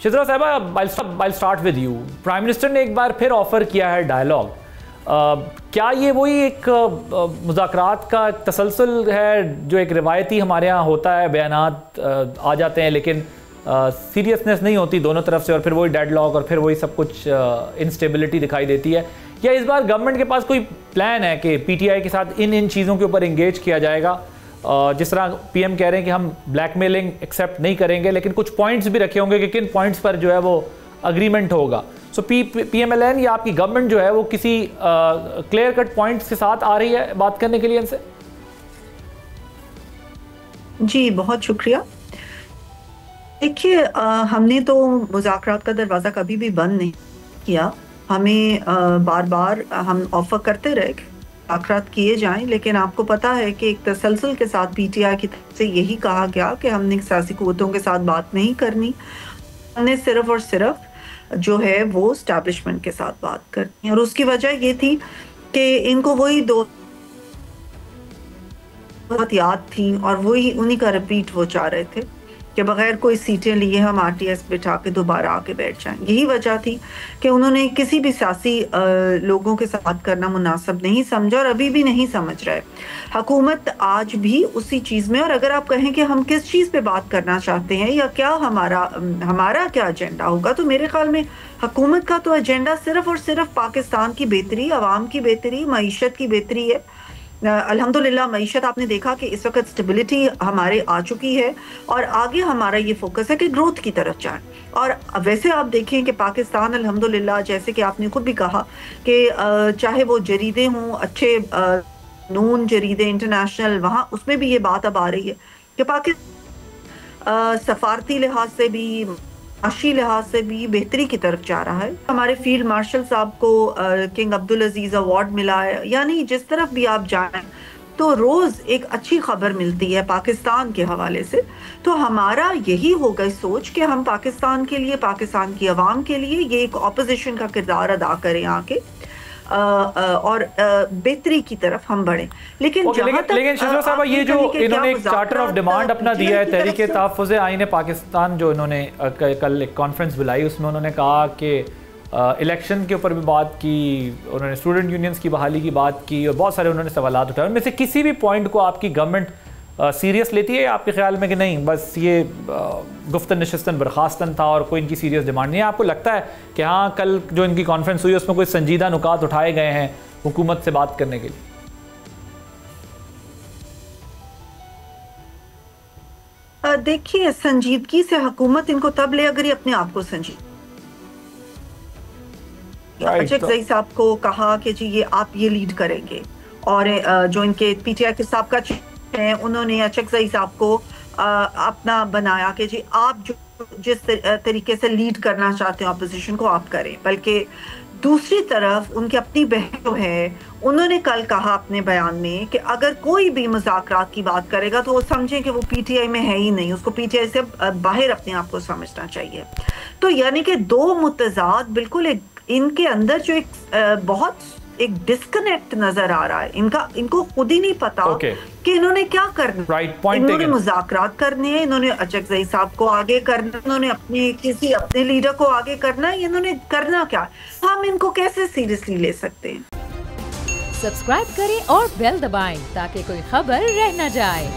شذرا صاحبہ I'll start with you. Prime minister نے ایک بار پھر آفر کیا ہے ڈائلاگ. کیا یہ وہی ایک مذاکرات کا تسلسل ہے جو ایک روایتی ہمارے ہاں ہوتا ہے, بیانات آ جاتے ہیں لیکن سیریسنس نہیں ہوتی دونوں طرف سے, اور پھر وہی ڈیڈ لاک اور پھر وہی سب کچھ انسٹیبلٹی دکھائی دیتی ہے؟ یا اس بار گورنمنٹ کے پاس کوئی پلان ہے کہ پی ٹی آئی کے ساتھ ان چیزوں کے اوپر انگیج کیا جائے گا؟ جس طرح پی ایم کہہ رہے ہیں کہ ہم بلیک میلنگ ایکسیپٹ نہیں کریں گے, لیکن کچھ پوائنٹس بھی رکھے ہوں گے کہ کن پوائنٹس پر جو ہے وہ اگریمنٹ ہوگا. سو پی ایم ایل این یا آپ کی گورنمنٹ جو ہے وہ کسی کلیئر کٹ پوائنٹس کے ساتھ آ رہی ہے بات کرنے کے لیے ان سے؟ جی بہت شکریہ. دیکھیے ہم نے تو مذاکرات کا دروازہ کبھی بھی بند نہیں کیا. ہمیں بار بار ہم آفر کرتے رہے کہ مذاکرات کیے جائیں, لیکن آپ کو پتا ہے کہ ایک تسلسل کے ساتھ پی ٹی آئی کی طرف سے یہی کہا گیا کہ ہم نے سیاسی قوتوں کے ساتھ بات نہیں کرنی, ہم نے صرف اور صرف جو ہے وہ اسٹیبلشمنٹ کے ساتھ بات کرنی. اور اس کی وجہ یہ تھی کہ ان کو وہی دو بہت یاد تھیں اور وہی انہی کا ریپیٹ وہ چاہ رہے تھے کہ بغیر کوئی سیٹیں لیے ہم آر ٹی ایس بٹھا کے دوبارہ آ کے بیٹھ جائیں. یہی وجہ تھی کہ انہوں نے کسی بھی سیاسی لوگوں کے ساتھ بات کرنا مناسب نہیں سمجھا اور ابھی بھی نہیں سمجھ رہے. حکومت آج بھی اسی چیز میں, اور اگر آپ کہیں کہ ہم کس چیز پہ بات کرنا چاہتے ہیں یا کیا ہمارا کیا ایجنڈا ہوگا, تو میرے خیال میں حکومت کا تو ایجنڈا صرف اور صرف پاکستان کی بہتری, عوام کی بہتری, معیشت کی بہتری ہے. الحمدللہ معیشت آپ نے دیکھا کہ اس وقت سٹیبلٹی ہمارے آ چکی ہے اور آگے ہمارا یہ فوکس ہے کہ گروتھ کی طرف جائیں. اور ویسے آپ دیکھیں کہ پاکستان الحمدللہ جیسے کہ آپ نے خود بھی کہا کہ چاہے وہ جریدے ہوں اچھے نون جریدے انٹرنیشنل, وہاں اس میں بھی یہ بات اب آ رہی ہے کہ پاکستان سفارتی لحاظ سے بھی معاشی لحاظ سے بھی بہتری کی طرف جا رہا ہے. ہمارے فیلڈ مارشل صاحب کو کنگ عبدالعزیز ایوارڈ ملا ہے. یعنی جس طرف بھی آپ جائیں تو روز ایک اچھی خبر ملتی ہے پاکستان کے حوالے سے. تو ہمارا یہی ہوگا سوچ کہ ہم پاکستان کے لیے, پاکستان کی عوام کے لیے یہ ایک اپوزیشن کا کردار ادا کریں آ کے اور بہتری کی طرف ہم بڑھیں. لیکن شذرا صاحبہ یہ جو انہوں نے ایک چارٹر آف ڈیمانڈ اپنا دیا ہے تحریک تحفظ آئین پاکستان, جو انہوں نے کل ایک کانفرنس بلائی, اس میں انہوں نے کہا کہ الیکشن کے اوپر بھی بات کی, انہوں نے اسٹوڈنٹ یونینز کی بحالی کی بات کی اور بہت سارے انہوں نے سوالات اٹھائے. ان میں سے کسی بھی پوائنٹ کو آپ کی گورنمنٹ سیریس لیتی ہے آپ کے خیال میں کہ نہیں بس یہ گفتن نشستن برخاستن تھا اور کوئی ان کی سیریس ڈیمانڈ نہیں ہے؟ آپ کو لگتا ہے کہ ہاں کل جو ان کی کانفرنس ہوئی اس میں کوئی سنجیدہ نکات اٹھائے گئے ہیں حکومت سے بات کرنے کے لیے؟ دیکھیے سنجیدگی سے حکومت ان کو تب لے اگر یہ اپنے آپ کو سنجید. اچک زئی صاحب کو کہا کہ جی یہ آپ یہ لیڈ کریں گے, اور جو ان کے پی ٹی آئی کے سابقہ ہیں انہوں نے اچک زئی صاحب کو اپنا بنایا کہ جی آپ جو جس طریقے سے لیڈ کرنا چاہتے ہیں اپوزیشن کو آپ کریں. بلکہ دوسری طرف ان کی اپنی بہن جو ہے انہوں نے کل کہا اپنے بیان میں کہ اگر کوئی بھی مذاکرات کی بات کرے گا تو وہ سمجھیں کہ وہ پی ٹی آئی میں ہے ہی نہیں, اس کو پی ٹی آئی سے باہر اپنے آپ کو سمجھنا چاہیے. تو یعنی کہ دو متضاد بالکل ان کے اندر جو ایک بہت ایک ڈسکنیکٹ نظر آ رہا ہے. ان کو خود ہی نہیں پتا کہ انہوں نے کیا کرنا. انہوں نے مذاکرات کرنے ہیں, انہوں نے اچک زئی صاحب کو آگے کرنا, انہوں نے کسی اپنے لیڈر کو آگے کرنا ہے, انہوں نے کرنا کیا؟ ہم ان کو کیسے سیریسلی لے سکتے ہیں؟ سبسکرائب کریں اور بیل دبائیں تاکہ کوئی خبر رہ نہ جائے.